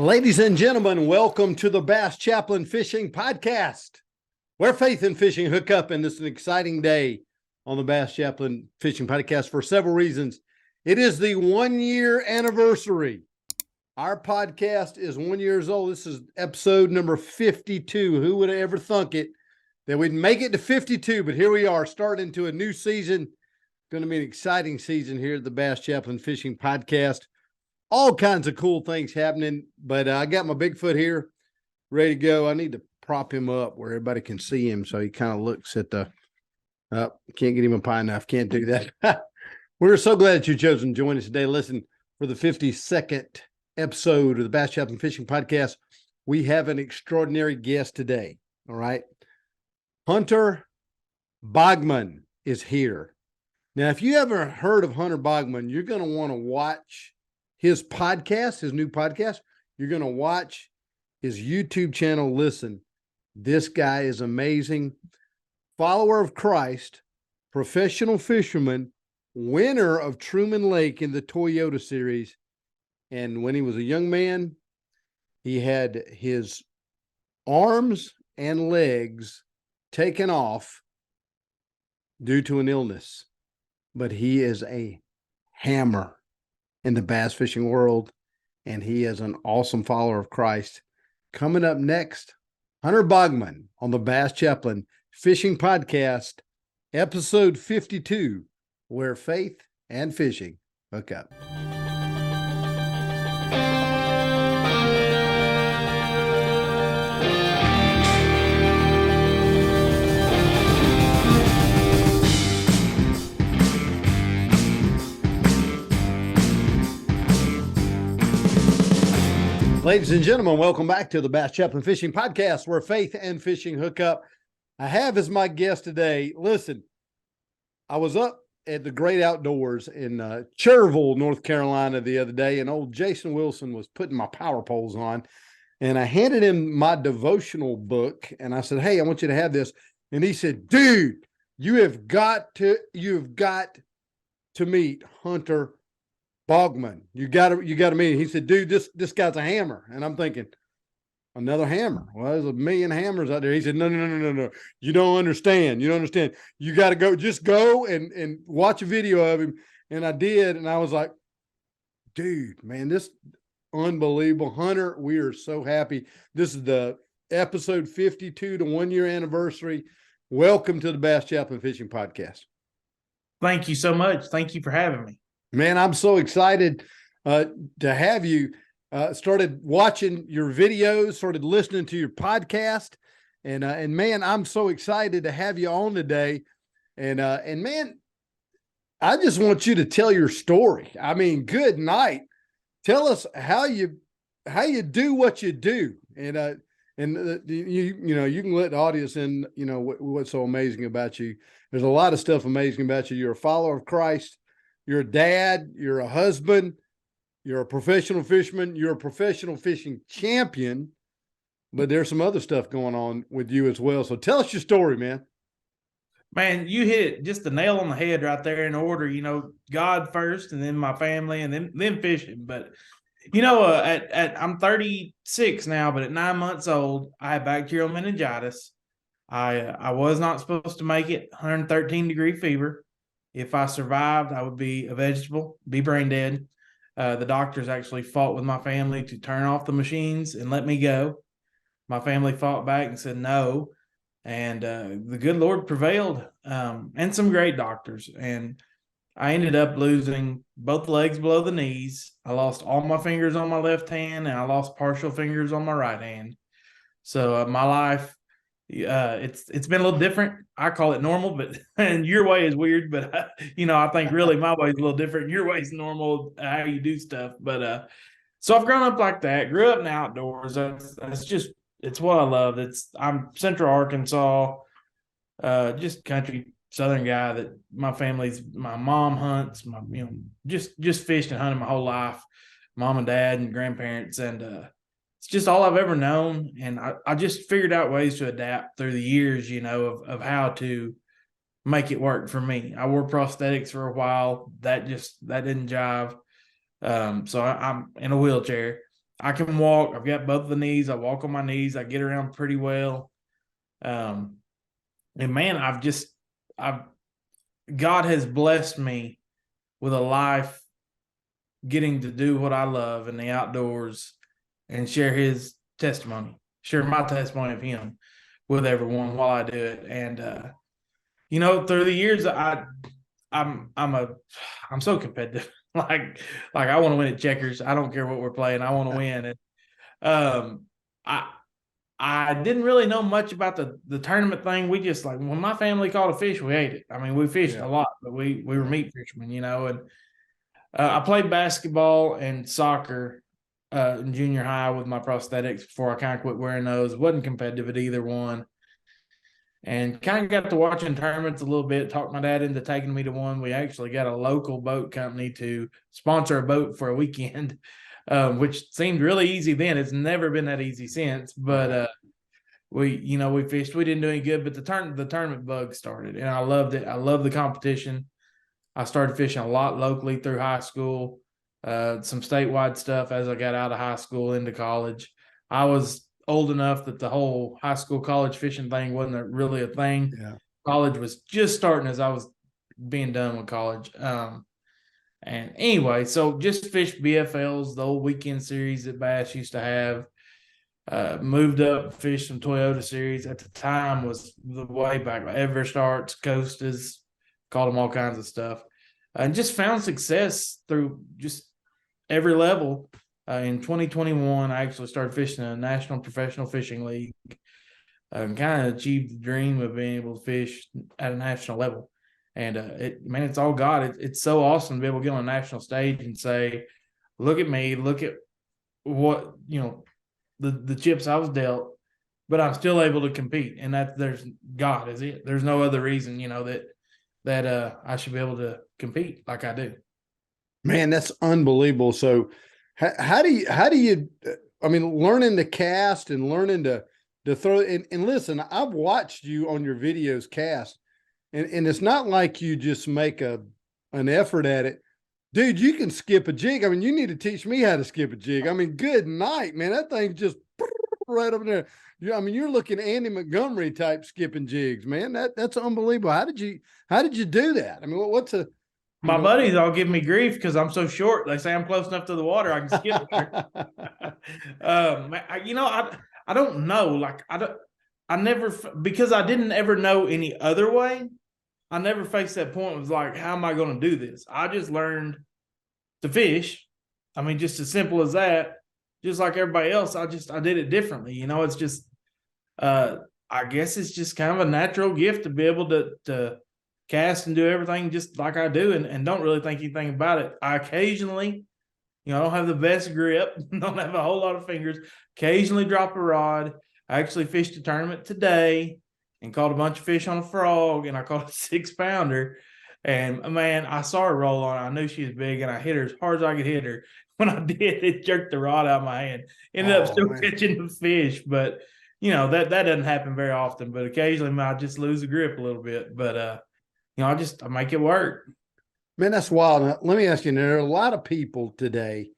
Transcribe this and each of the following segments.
Ladies and gentlemen, welcome to the Bass Chaplain Fishing Podcast, where faith and fishing hook up, and this is an exciting day on the Bass Chaplain Fishing Podcast for several reasons. It is the 1 year anniversary. Our podcast is 1 year old. This is episode number 52. Who would have ever thunk it that we'd make it to 52? But here we are, starting into a new season. Going to be an exciting season here at the Bass Chaplain Fishing Podcast. All kinds of cool things happening, but I got my Bigfoot here ready to go. I need to prop him up where everybody can see him so he kind of looks at the can't get him up high enough. Can't do that. We're so glad that you chosen to join us today. Listen, for the 52nd episode of the Bass Chaplain Fishing Podcast, we have an extraordinary guest today. All right. Hunter Baughman is here. Now, if you ever heard of Hunter Baughman, you're going to want to watch his podcast, his new podcast. You're going to watch his YouTube channel. Listen, this guy is amazing. Follower of Christ, professional fisherman, winner of Truman Lake in the Toyota series. And when he was a young man, he had his arms and legs taken off due to an illness. But he is a hammer in the bass fishing world, and he is an awesome follower of Christ. Coming up next, Hunter Baughman on the Bass Chaplain Fishing Podcast, episode 52, where faith and fishing hook up. Ladies and gentlemen, welcome back to the Bass Chaplain Fishing Podcast, where faith and fishing hook up. I have as my guest today, listen, I was up at the Great Outdoors in Cherville, North Carolina the other day, and old Jason Wilson was putting my power poles on, and I handed him my devotional book, and I said, hey, I want you to have this. And he said, dude, you've got to meet Hunter Baughman. You got to meet him. He said, dude, this guy's a hammer. And I'm thinking, another hammer. Well, there's a million hammers out there. He said, no. You don't understand. You got to go, just go and watch a video of him. And I did. And I was like, dude, man, this unbelievable. Hunter, we are so happy. This is the episode 52, the 1 year anniversary. Welcome to the Bass Chaplain Fishing Podcast. Thank you so much. Thank you for having me. Man, I'm so excited to have you. Started watching your videos, started listening to your podcast, and man, I'm so excited to have you on today. And man, I just want you to tell your story. I mean, good night. Tell us how you do what you do, and you can let the audience in. You know what's so amazing about you. There's a lot of stuff amazing about you. You're a follower of Christ. You're a dad, you're a husband, you're a professional fisherman, you're a professional fishing champion, but there's some other stuff going on with you as well. So tell us your story, man. Man, you hit just the nail on the head right there in order, God first and then my family and then fishing. But, I'm 36 now, but at 9 months old, I had bacterial meningitis. I was not supposed to make it, 113-degree fever. If I survived, I would be a vegetable, be brain dead. The doctors actually fought with my family to turn off the machines and let me go. My family fought back and said no. And the good Lord prevailed, and some great doctors. And I ended up losing both legs below the knees. I lost all my fingers on my left hand, and I lost partial fingers on my right hand. So my life, it's been a little different. I call it normal, but and your way is weird. But I think really my way is a little different. Your way is normal, how you do stuff. But so I've grown up like that. Grew up in outdoors. It's what I love. I'm Central Arkansas, just country Southern guy. That my mom hunts. Just fished and hunted my whole life. Mom and dad and grandparents, and it's just all I've ever known. And I just figured out ways to adapt through the years, of how to make it work for me. I wore prosthetics for a while. That didn't jive. So I'm in a wheelchair. I can walk. I've got both the knees. I walk on my knees. I get around pretty well. And man, I've God has blessed me with a life getting to do what I love in the outdoors and share his testimony, share my testimony of him with everyone while I do it. And through the years, I'm so competitive. like I want to win at checkers. I don't care what we're playing. I want to win. And um, I I didn't really know much about the tournament thing. We just like when my family caught a fish, we ate it. I mean, we fished a lot, but we were meat fishermen, And I played basketball and soccer in junior high with my prosthetics before I kind of quit wearing those. Wasn't competitive at either one, and kind of got to watching tournaments a little bit. Talked my dad into taking me to one. We actually got a local boat company to sponsor a boat for a weekend, which seemed really easy then. It's never been that easy since, but. We fished. We didn't do any good, but the tournament bug started, and I loved it. I love the competition. I started fishing a lot locally through high school, some statewide stuff as I got out of high school into college. I was old enough that the whole high school college fishing thing wasn't really a thing. Yeah. College was just starting as I was being done with college. And anyway, so just fished BFLs, the old weekend series that Bass used to have. Moved up, fished some Toyota series. At the time was the way back, Everstarts, Costas, called them all kinds of stuff. And just found success through just every level. In 2021, I actually started fishing in a national professional fishing league and kind of achieved the dream of being able to fish at a national level. And it's all God. It's so awesome to be able to get on a national stage and say, look at me, look at what, the chips I was dealt, but I'm still able to compete. And that there's God is it. There's no other reason, that I should be able to compete like I do. Man, that's unbelievable. So how do you, I mean, learning to cast and learning to throw and listen, I've watched you on your videos cast and it's not like you just make an effort at it. Dude, you can skip a jig. I mean, you need to teach me how to skip a jig. I mean, good night, man. That thing's just right up there. I mean, you're looking Andy Montgomery type skipping jigs, man. That's unbelievable. How did you do that? I mean, what's a my buddies all give me grief because I'm so short. They say I'm close enough to the water I can skip there. I don't know. Like I never because I didn't ever know any other way. I never faced that point. It was like, how am I going to do this? I just learned to fish. I mean, just as simple as that. Just like everybody else, I did it differently. It's just, I guess it's just kind of a natural gift to be able to cast and do everything just like I do and don't really think anything about it. I occasionally, I don't have the best grip, don't have a whole lot of fingers, occasionally drop a rod. I actually fished a tournament today and caught a bunch of fish on a frog, and I caught a 6-pounder. And man, I saw her roll on. I knew she was big, and I hit her as hard as I could hit her. When I did, it jerked the rod out of my hand. Ended up still catching the fish, but that doesn't happen very often. But occasionally, I just lose the grip a little bit. But I make it work. Man, that's wild. Now, let me ask you. There are a lot of people today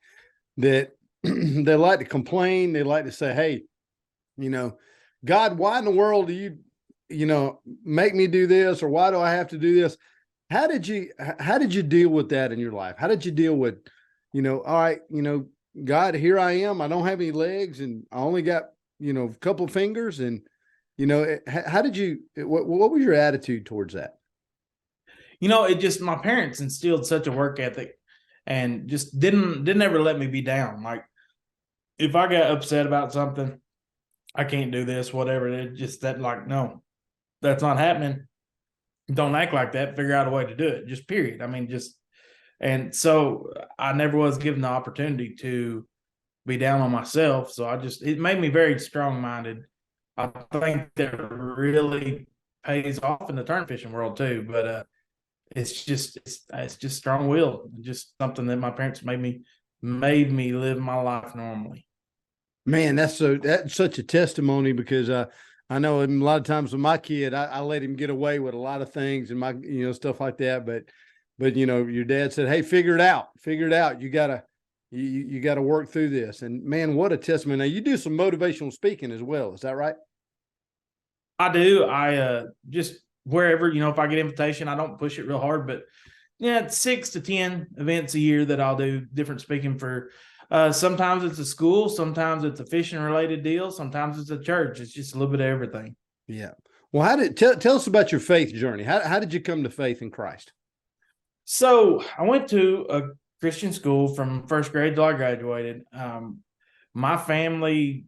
that they like to complain. They like to say, "Hey, God, why in the world do you?" make me do this, or why do I have to do this? How did you deal with that in your life? How did you deal with, all right, God, here I am. I don't have any legs and I only got, a couple of fingers. And, how did you, what was your attitude towards that? It just, my parents instilled such a work ethic and just didn't ever let me be down. Like if I got upset about something, I can't do this, whatever. It just that like, no, that's not happening. Don't act like that. Figure out a way to do it. Just period. I mean, and so I never was given the opportunity to be down on myself. So it made me very strong-minded. I think that really pays off in the tournament fishing world too. But it's just strong-willed. Just something that my parents made me live my life normally. Man, that's such a testimony because I know a lot of times with my kid, I let him get away with a lot of things and my, stuff like that. But your dad said, "Hey, figure it out. You gotta You got to work through this. And man, what a testimony. Now you do some motivational speaking as well. Is that right? I do. I just wherever, if I get invitation, I don't push it real hard, but yeah, it's 6 to 10 events a year that I'll do different speaking for. Sometimes it's a school, sometimes it's a fishing related deal, sometimes it's a church. It's just a little bit of everything. Yeah. Well, tell us about your faith journey. How did you come to faith in Christ? So I went to a Christian school from first grade till I graduated. My family,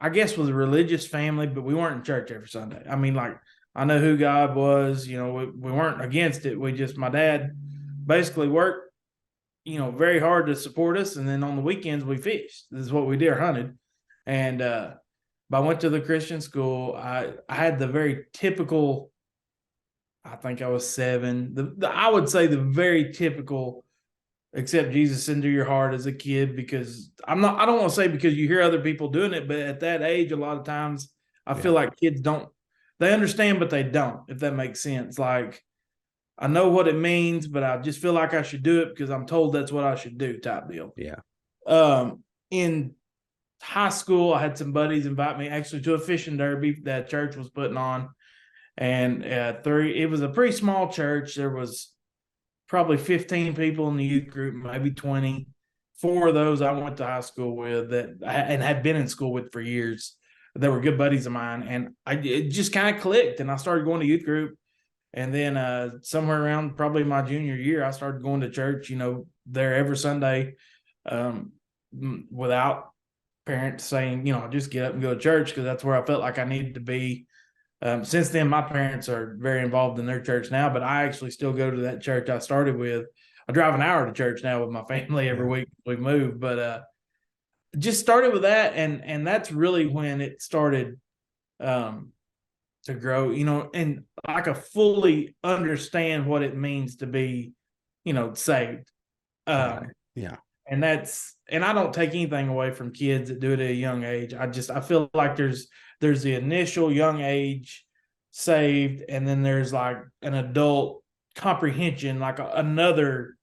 I guess, was a religious family, but we weren't in church every Sunday. I mean, like, I know who God was, we weren't against it. My dad basically worked, very hard to support us. And then on the weekends we fished. This is what we did, hunted. And, but I went to the Christian school. I had the very typical, I think I was 7. I would say the very typical accept Jesus into your heart as a kid, because I don't want to say because you hear other people doing it, but at that age, a lot of times I feel like kids they understand, but they don't, if that makes sense. Like, I know what it means, but I just feel like I should do it because I'm told that's what I should do, type deal. Yeah. In high school, I had some buddies invite me actually to a fishing derby that church was putting on. And it was a pretty small church. There was probably 15 people in the youth group, maybe 20. 4 of those I went to high school with and had been in school with for years. They were good buddies of mine. And it just kind of clicked. And I started going to youth group. And then somewhere around probably my junior year, I started going to church, there every Sunday, without parents saying, just get up and go to church, because that's where I felt like I needed to be. Since then, my parents are very involved in their church now, but I actually still go to that church I started with. I drive an hour to church now with my family every week we move, but just started with that. And that's really when it started to grow, and I could fully understand what it means to be, saved. Yeah. And I don't take anything away from kids that do it at a young age. I feel like there's the initial young age saved, and then there's like an adult comprehension, like another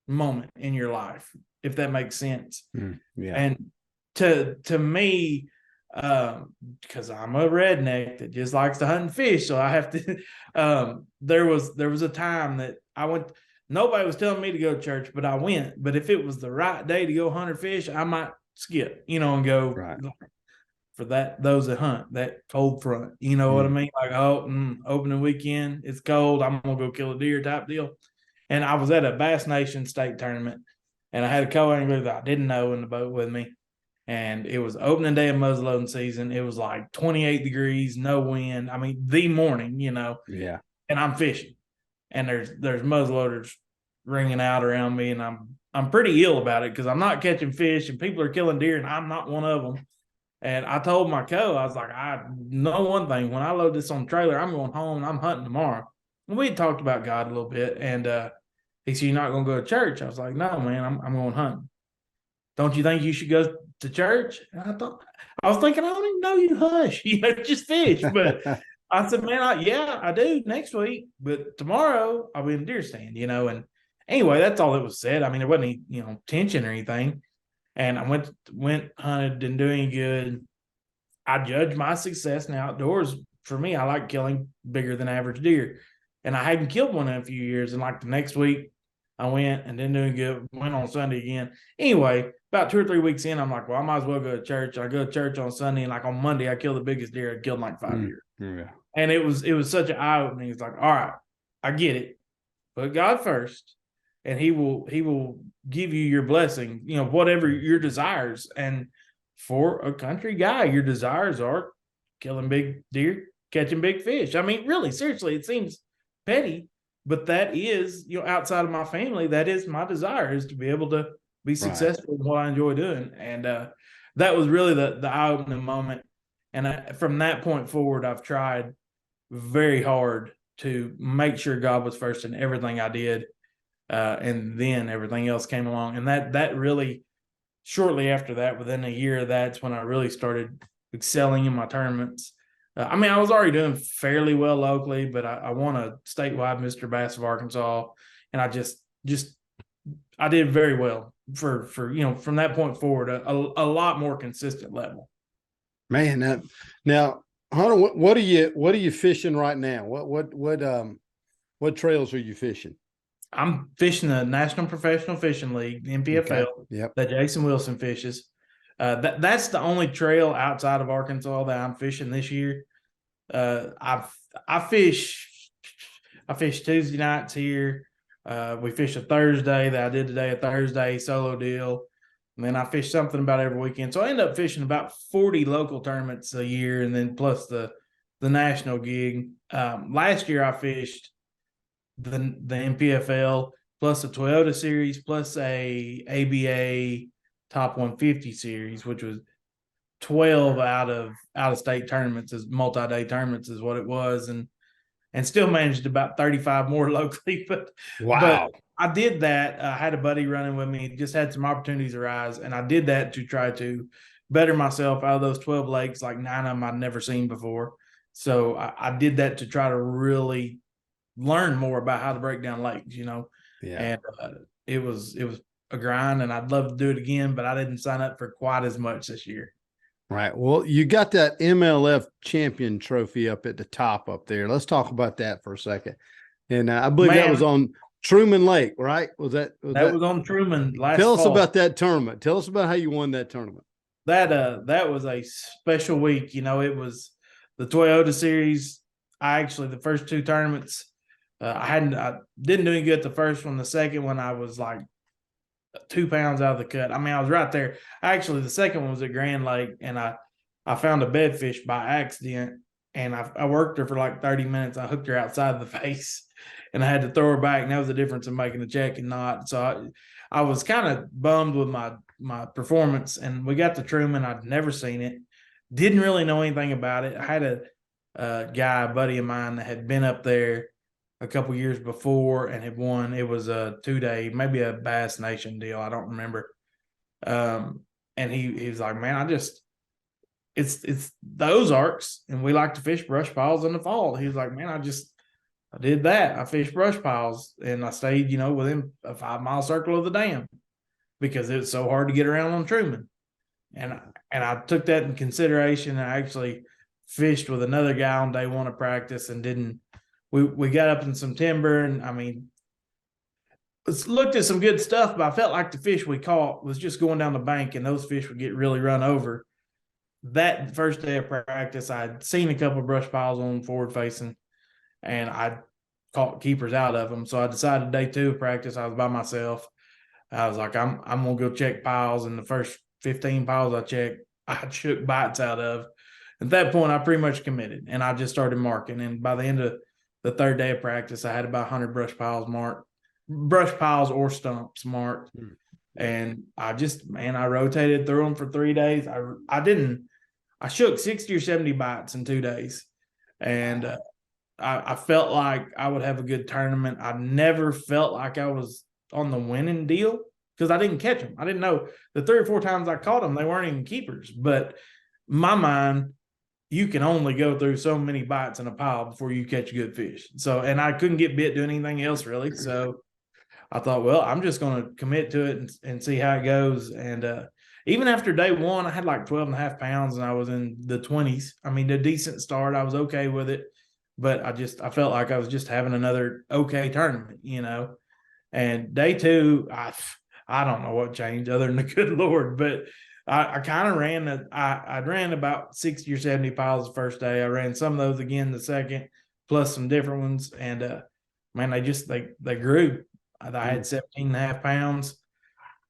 moment in your life, if that makes sense. Yeah. And to me, because I'm a redneck that just likes to hunt and fish, so I have to. There was a time that I went. Nobody was telling me to go to church, but I went. But if it was the right day to go hunt or fish, I might skip, and go for those that hunt that cold front. You know what I mean? Like, opening weekend, it's cold, I'm gonna go kill a deer type deal. And I was at a Bass Nation state tournament, and I had a co-angler that I didn't know in the boat with me. And it was opening day of muzzleloading season. It was like 28 degrees, no wind. I mean, the morning, Yeah. And I'm fishing, and there's muzzleloaders ringing out around me, and I'm pretty ill about it because I'm not catching fish, and people are killing deer, and I'm not one of them. And I told my I was like, I know one thing: when I load this on the trailer, I'm going home and I'm hunting tomorrow. And we had talked about God a little bit, and he said, "You're not going to go to church?" I was like, "No, man, I'm going hunting." "Don't you think you should go to church?" And I was thinking, I don't even know you, hush, just fish. But I said, man, I do next week, but tomorrow I'll be in the deer stand, And anyway, that's all that was said. I mean, there wasn't any, tension or anything. And I went hunted, didn't do any good. I judge my success in the outdoors. For me, I like killing bigger than average deer. And I hadn't killed one in a few years. And like the next week, I went and didn't do any good. Went on Sunday again. Anyway, about 2 or 3 weeks in, I'm like, well, I might as well go to church. I go to church on Sunday, and like on Monday, I killed the biggest deer I'd killed in like 5 years. Yeah. And it was such an eye opening. It's like, all right, I get it. Put God first, and He will give you your blessing, whatever your desires. And for a country guy, your desires are killing big deer, catching big fish. I mean, really, seriously, it seems petty, but that is, outside of my family, that is my desire, is to be able to be successful in what I enjoy doing. And that was really the eye-opening moment. And from that point forward, I've tried very hard to make sure God was first in everything I did. And then everything else came along. And that really, shortly after that, within a year, that's when I really started excelling in my tournaments. I mean, I was already doing fairly well locally, but I won a statewide Mr. Bass of Arkansas. And I just I did very well for from that point forward, a lot more consistent level. Man, now Hunter, what are you fishing right now? What trails are you fishing? I'm fishing the National Professional Fishing League, NPFL, Okay. Yep. that Jason Wilson fishes. That's the only trail outside of Arkansas that I'm fishing this year. I fish Tuesday nights here. We fish a Thursday that I did today, a Thursday solo deal. And then I fish something about every weekend. So I end up fishing about 40 local tournaments a year, and then plus the national gig. Last year I fished the NPFL plus a Toyota series plus a ABA top 150 series, which was 12 out of state tournaments, as multi-day tournaments is what it was, and still managed about 35 more locally. But I did that. I had a buddy running with me, just had some opportunities arise, and I did that to try to better myself out of those 12 lakes. Like 9 of them I'd never seen before. So I did that to try to really learn more about how to break down lakes, Yeah. And it was a grind, and I'd love to do it again, but I didn't sign up for quite as much this year. Right. Well, you got that MLF champion trophy up at the top up there. Let's talk about that for a second. And I believe that was on Truman Lake, right? Was that was on Truman last Tell us fall. about that tournament. Tell us about how you won that tournament. That was a special week. It was the Toyota series. The first 2 tournaments, I didn't do any good at the first one. The second one, I was like 2 pounds out of the cut. I mean, I was right there. Actually, the second one was at Grand Lake, and I found a bedfish by accident, and I worked her for like 30 minutes. I hooked her outside the face, and I had to throw her back, and that was the difference in making the check and not. So I was kind of bummed with my performance, and we got to Truman. I'd never seen it. Didn't really know anything about it. I had a guy, a buddy of mine, that had been up there a couple years before and had won. It was a 2-day, maybe a Bass Nation deal. I don't remember. And he was like, man, it's the Ozarks, and we like to fish brush piles in the fall. He was like, man, I did that. I fished brush piles, and I stayed, within a 5-mile circle of the dam because it was so hard to get around on Truman. And I took that in consideration. I actually fished with another guy on day 1 of practice and didn't. We got up in some timber, and I mean, looked at some good stuff, but I felt like the fish we caught was just going down the bank, and those fish would get really run over. That first day of practice, I'd seen a couple of brush piles on forward facing, and I caught keepers out of them. So I decided day 2 of practice, I was by myself. I was like, I'm gonna go check piles, and the first 15 piles I checked, I shook bites out of. At that point, I pretty much committed, and I just started marking. And by the end of the 3rd day of practice, I had about 100 brush piles or stumps marked. And I rotated through them for 3 days. I shook 60 or 70 bites in 2 days. And I felt like I would have a good tournament. I never felt like I was on the winning deal because I didn't catch them. I didn't know the 3 or 4 times I caught them, they weren't even keepers. But in my mind, you can only go through so many bites in a pile before you catch a good fish. So, and I couldn't get bit doing anything else really. So I thought, well, I'm just going to commit to it and see how it goes. And even after day 1, I had like 12 and a half pounds, and I was in the 20s. I mean, a decent start. I was okay with it, but I felt like I was just having another okay tournament, And day 2, I don't know what changed other than the good Lord, but I kind of ran I ran about 60 or 70 piles the first day. I ran some of those again the second, plus some different ones. And man, they grew. I had 17 and a half pounds,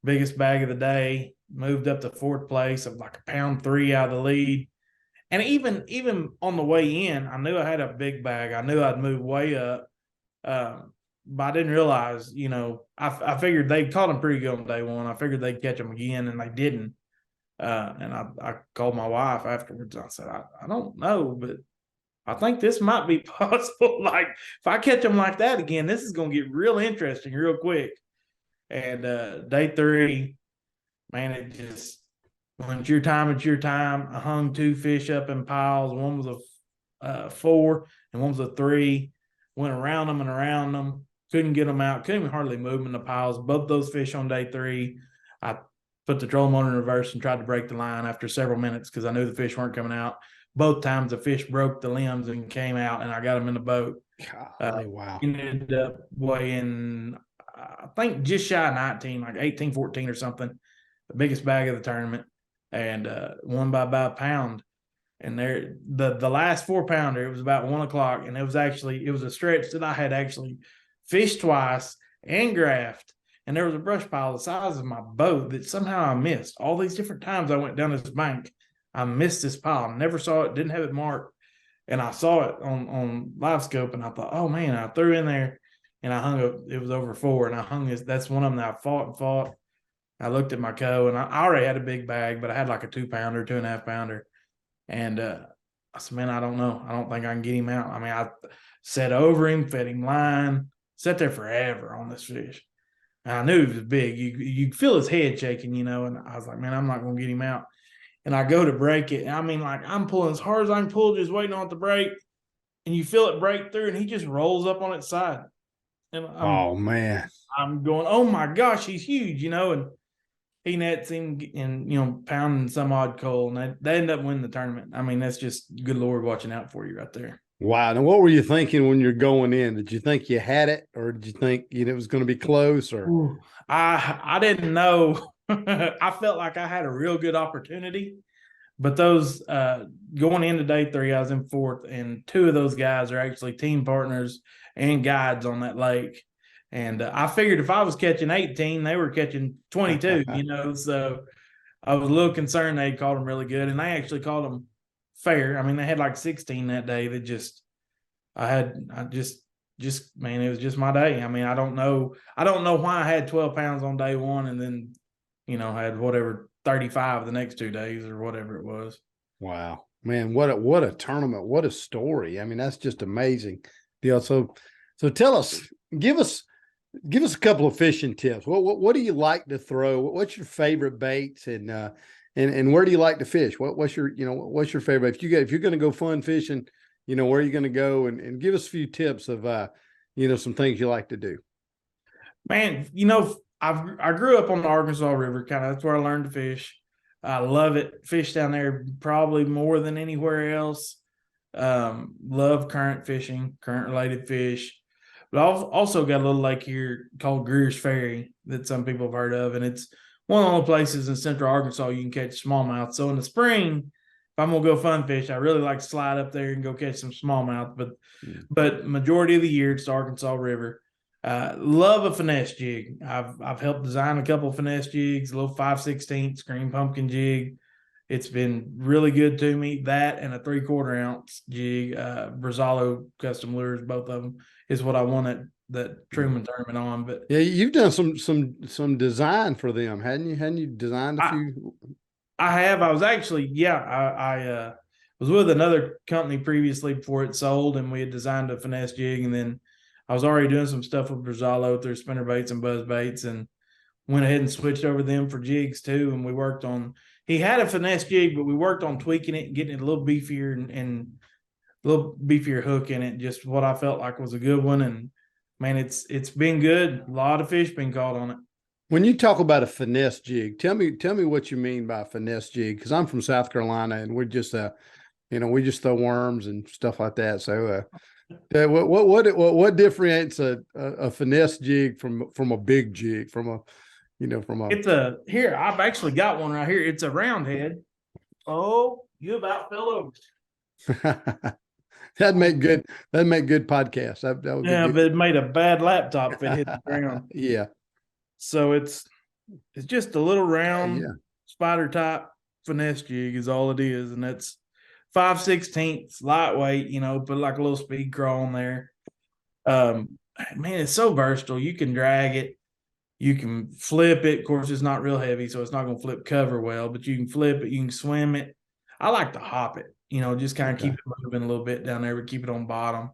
biggest bag of the day, moved up to 4th place of like 1.3 pounds out of the lead. And even on the way in, I knew I had a big bag. I knew I'd move way up. But I didn't realize, I figured they caught them pretty good on day 1. I figured they'd catch them again, and they didn't. And I called my wife afterwards. I said, I don't know, but I think this might be possible. Like, if I catch them like that again, this is going to get real interesting real quick. And day 3, man, it just, when it's your time, it's your time. I hung 2 fish up in piles. One was a 4 and one was a 3. Went around them and around them. couldn't get them out, couldn't even hardly move them in the piles. Both those fish on day 3, I put the trolling motor in reverse and tried to break the line after several minutes because I knew the fish weren't coming out. Both times the fish broke the limbs and came out, and I got them in the boat. Wow. Ended up weighing, I think, just shy of 19, like 18, 14 or something, the biggest bag of the tournament, and won by about a pound. And there, the last 4-pounder, it was about 1 o'clock, and it was a stretch that I had actually fished twice and graphed, and there was a brush pile the size of my boat that somehow I missed. All these different times I went down this bank, I missed this pile, never saw it, didn't have it marked, and I saw it on live scope, and I thought, oh man, I threw in there, and I hung up. It was over 4, and I hung this. That's one of them that I fought and fought. I looked at my co, and I already had a big bag, but I had like a 2-pounder, 2.5-pounder. And I said, man, I don't know. I don't think I can get him out. I mean, I sat over him, fed him line, sat there forever on this fish. And I knew he was big. You feel his head shaking, you know, and I was like, man, I'm not going to get him out. And I go to break it. And I mean, like, I'm pulling as hard as I can pull, just waiting on it to break. And you feel it break through, and he just rolls up on its side. And Oh, man. I'm going, oh, my gosh, he's huge, you know, and he nets him and, you know, pounding some odd coal, and they end up winning the tournament. I mean, that's just good Lord watching out for you right there. Wow. Now, what were you thinking when you're going in? Did you think you had it, or did you think it was going to be close? Or Ooh, I didn't know. I felt like I had a real good opportunity, but those going into day 3, I was in 4th, and 2 of those guys are actually team partners and guides on that lake. And I figured if I was catching 18, they were catching 22, you know, so I was a little concerned they'd caught them really good, and they actually caught them fair. I mean, they had like 16 that day. That just, man, it was just my day. I mean, I don't know why I had 12 pounds on day 1 and then, you know, had whatever 35 the next 2 days or whatever it was. wow, man, what a tournament. What a story. I mean, that's just amazing deal. So tell us, give us a couple of fishing tips. What do you like to throw? What's your favorite baits, and where do you like to fish? What's your favorite? If you're going to go fun fishing, you know, where are you going to go? And give us a few tips of some things you like to do. Man, you know, I grew up on the Arkansas River, kind of. That's where I learned to fish. I love it. Fish down there probably more than anywhere else. Love current fishing, current related fish. But I've also got a little lake here called Greer's Ferry that some people have heard of, and it's one of the only places in central Arkansas you can catch smallmouth. So in the spring, if I'm gonna go fun fish, I really like to slide up there and go catch some smallmouth. But majority of the year it's the Arkansas River. Love a finesse jig. I've helped design a couple of finesse jigs, a little 5/16 green pumpkin jig. It's been really good to me. That and a 3/4 ounce jig, Brazalo custom lures, both of them is what I won that Truman tournament on. But yeah, you've done some design for them, hadn't you? Hadn't you designed a few? I have. I was actually, I was with another company previously before it sold, and we had designed a finesse jig, and then I was already doing some stuff with Brazalo through spinner baits and buzz baits, and went ahead and switched over them for jigs too. And we worked on. He had a finesse jig, but we worked on tweaking it and getting it a little beefier and a little beefier hook in it. Just what I felt like was a good one. And man, it's been good. A lot of fish been caught on it. When you talk about a finesse jig, tell me what you mean by a finesse jig, because I'm from South Carolina and we're just we just throw worms and stuff like that. So what differentiates a finesse jig from a big jig, Here, I've actually got one right here. It's a round head. Oh, you about fell over. That'd make good podcasts. That would yeah, be but it made a bad laptop if it hit the ground. Yeah. So it's just a little round spider type finesse jig is all it is, and that's 5/16 lightweight. Put like a little speed crawl on there. Man, it's so versatile. You can drag it, you can flip it. Of course, it's not real heavy, so it's not going to flip cover well. But you can flip it, you can swim it. I like to hop it. Just kind of keep it moving a little bit down there, but keep it on bottom.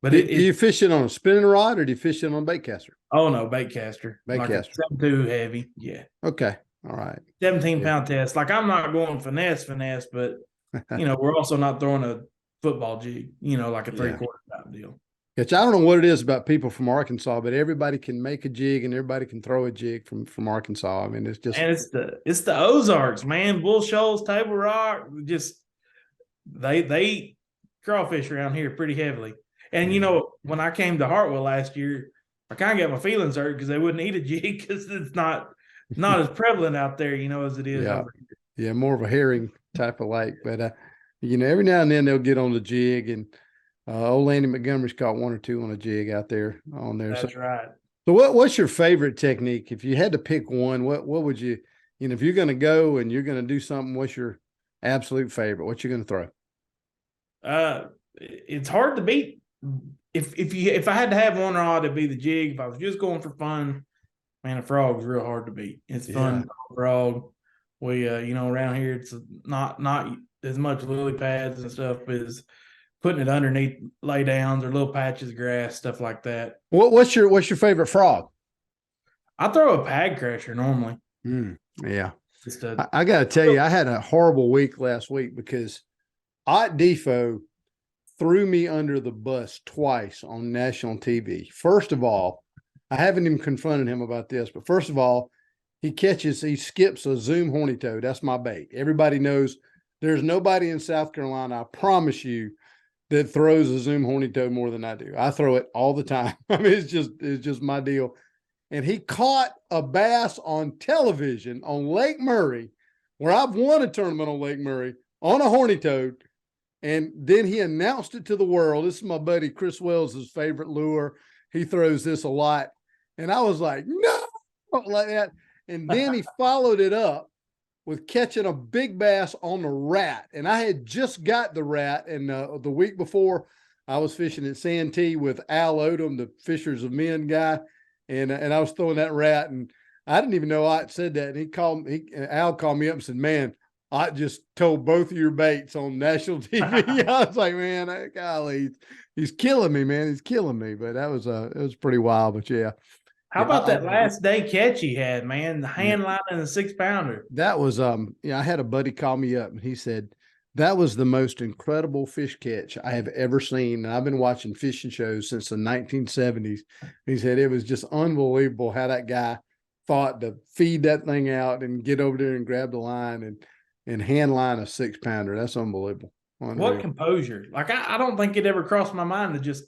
But do you fish it on a spinning rod, or do you fish it on a bait caster? Oh no, bait caster. Bait caster. Too heavy. Yeah. Okay. All right. 17-pound test. Like, I'm not going finesse, but we're also not throwing a football jig, like a 3/4 type deal. Which I don't know what it is about people from Arkansas, but everybody can make a jig and everybody can throw a jig from Arkansas. I mean, it's just, And it's the Ozarks, man. Bull Shoals, Table Rock, just they eat crawfish around here pretty heavily. And when I came to Hartwell last year, I kind of got my feelings hurt because they wouldn't eat a jig because it's not as prevalent out there, as it is over here. Yeah, more of a herring type of lake. But every now and then they'll get on the jig, and old Landy Montgomery's caught one or two on a jig out there on there. That's right. So what's your favorite technique? If you had to pick one, what would you, if you're going to go and you're going to do something, what's your absolute favorite? What you going to throw? It's hard to beat. If I had to have one rod, it'd be the jig. If I was just going for fun, man, a frog's real hard to beat. It's fun to throw a frog. We around here it's not as much lily pads and stuff as putting it underneath lay downs or little patches of grass, stuff like that. What's your favorite frog? I throw a pag crasher normally. Yeah. I got to tell you, I had a horrible week last week because Ot Defo threw me under the bus twice on national TV. First of all, I haven't even confronted him about this, but first of all, he skips a Zoom horny toad. That's my bait. Everybody knows there's nobody in South Carolina, I promise you, that throws a Zoom horny toad more than I do. I throw it all the time. I mean, it's just my deal. And he caught a bass on television on Lake Murray, where I've won a tournament on Lake Murray, on a horny toad. And then he announced it to the world. This is my buddy Chris Wells' favorite lure. He throws this a lot. And I was like, no, like that. And then he followed it up with catching a big bass on the rat. And I had just got the rat. And the week before, I was fishing at Santee with Al Odom, the Fishers of Men guy. And I was throwing that rat. And I didn't even know I said that. And Al called me up and said, man, I just told both of your baits on national TV. I was like, man, golly, he's killing me, man. He's killing me. But that was it was pretty wild. But yeah. How about that last day catch he had, man? The hand line and the 6-pounder. That was I had a buddy call me up and he said that was the most incredible fish catch I have ever seen. And I've been watching fishing shows since the 1970s. He said it was just unbelievable how that guy thought to feed that thing out and get over there and grab the line and hand line a 6-pounder. That's unbelievable. Unreal. What composure. Like I don't think it ever crossed my mind to just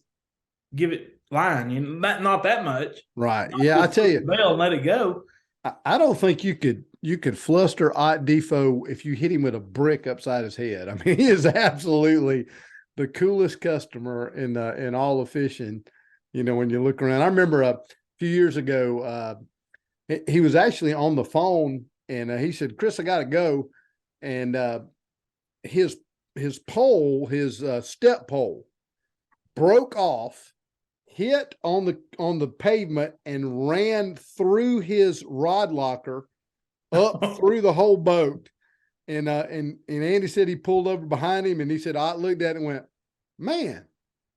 give it line, not that much. Right. Yeah, I tell you. Bell and let it go. I don't think you could fluster Ot Defo if you hit him with a brick upside his head. I mean, he is absolutely the coolest customer in all of fishing. When you look around. I remember a few years ago, he was actually on the phone and he said, Chris, I got to go. And his pole, his step pole broke off, hit on the pavement and ran through his rod locker up through the whole boat. And Andy said he pulled over behind him and he said, I looked at it and went, man,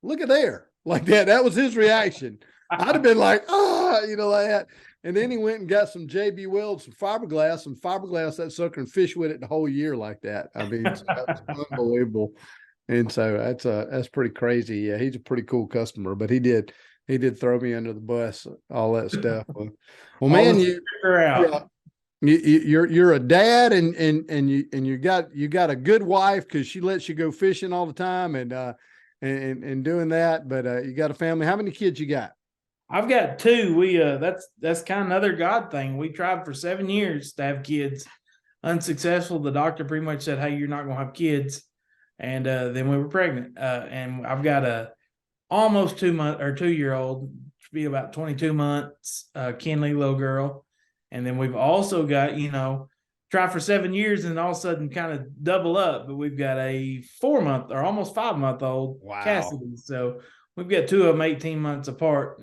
look at there. Like that. That was his reaction. I'd have been like, like that. And then he went and got some JB Weld, some fiberglass that sucker and fish with it the whole year like that. I mean, that's unbelievable. And so that's pretty crazy. Yeah, he's a pretty cool customer, but he did throw me under the bus, all that stuff. Well, man, you're a dad and you got a good wife because she lets you go fishing all the time and doing that. But you got a family. How many kids you got? I've got 2. We that's kind of another God thing. We tried for 7 years to have kids, unsuccessful. The doctor pretty much said, "Hey, you're not going to have kids," and then we were pregnant. And I've got a almost 2-year-old, be about 22 months, Kinley little girl, and then we've also got try for 7 years and all of a sudden kind of double up, but we've got a 4-month or almost 5-month-old Cassidy. So we've got 2 of them 18 months apart.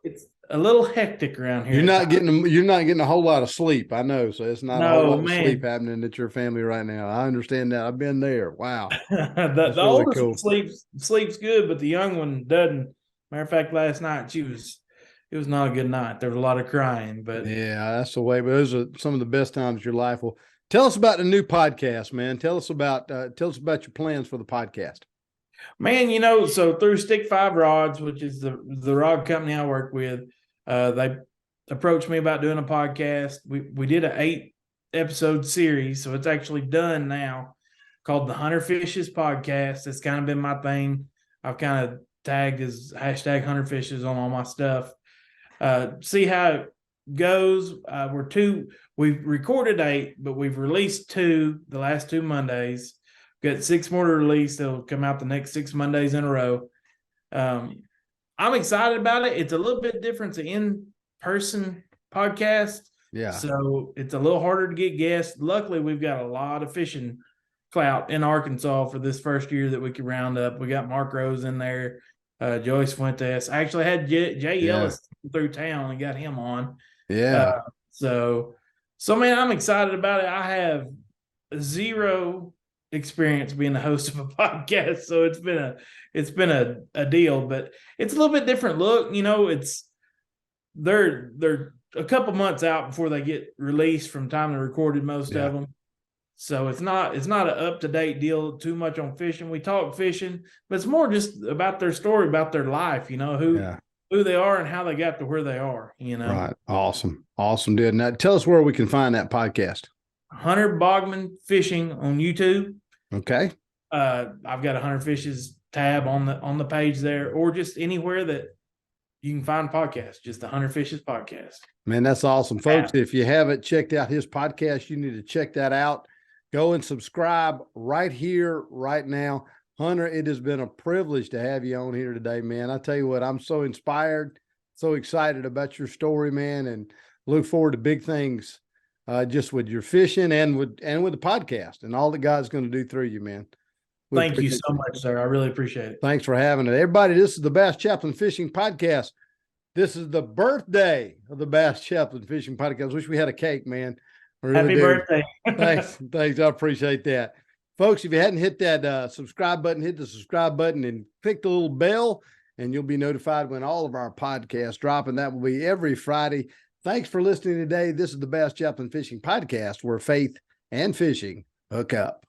It's a little hectic around here. You're not getting a whole lot of sleep. I know. So it's not a whole lot of sleep happening at your family right now. I understand that. I've been there. Wow. the really oldest one sleeps good, but the young one doesn't. Matter of fact, last night it was not a good night. There was a lot of crying, but yeah, that's the way. But those are some of the best times of your life. Well, tell us about the new podcast, man. Tell us about your plans for the podcast. Man, so through Stick 5 Rods, which is the rod company I work with, they approached me about doing a podcast. We did an 8-episode series, so it's actually done now, called the Hunter Fishes Podcast. It's kind of been my thing. I've kind of tagged as hashtag Hunter Fishes on all my stuff. See how it goes. We've recorded 8, but we've released 2 the last 2 Mondays. Got 6 more to release. They'll come out the next 6 Mondays in a row. I'm excited about it. It's a little bit different to in-person podcast. Yeah. So it's a little harder to get guests. Luckily, we've got a lot of fishing clout in Arkansas for this first year that we could round up. We got Mark Rose in there, Joyce Fuentes. I actually had Jay Ellis through town and got him on. Yeah. So man, I'm excited about it. I have 0 experience being the host of a podcast, so it's been a deal, but it's a little bit different look. It's they're a couple months out before they get released from time they recorded most of them. So it's not an up-to-date deal too much on fishing. We talk fishing, but it's more just about their story, about their life, who they are and how they got to where they are, Right. Awesome, dude. Now tell us where we can find that podcast. Hunter Baughman Fishing on YouTube. Okay. I've got a Hunter Fishes tab on the page there, or just anywhere that you can find podcasts, just the Hunter Fishes podcast. Man, that's awesome. Folks, if you haven't checked out his podcast, you need to check that out. Go and subscribe right here, right now. Hunter, it has been a privilege to have you on here today, man. I tell you what, I'm so inspired, so excited about your story, man, and look forward to big things just with your fishing and with the podcast and all that God's going to do through you, man. Thank you so much, sir. I really appreciate it. Thanks for having it. Everybody, this is the Bass Chaplain Fishing Podcast. This is the birthday of the Bass Chaplain Fishing Podcast. Wish we had a cake, man. Really Happy birthday. Thanks. I appreciate that. Folks, if you hadn't hit that subscribe button, hit the subscribe button and click the little bell, and you'll be notified when all of our podcasts drop, and that will be every Friday. Thanks for listening today. This is the Bass Chaplain Fishing Podcast, where faith and fishing hook up.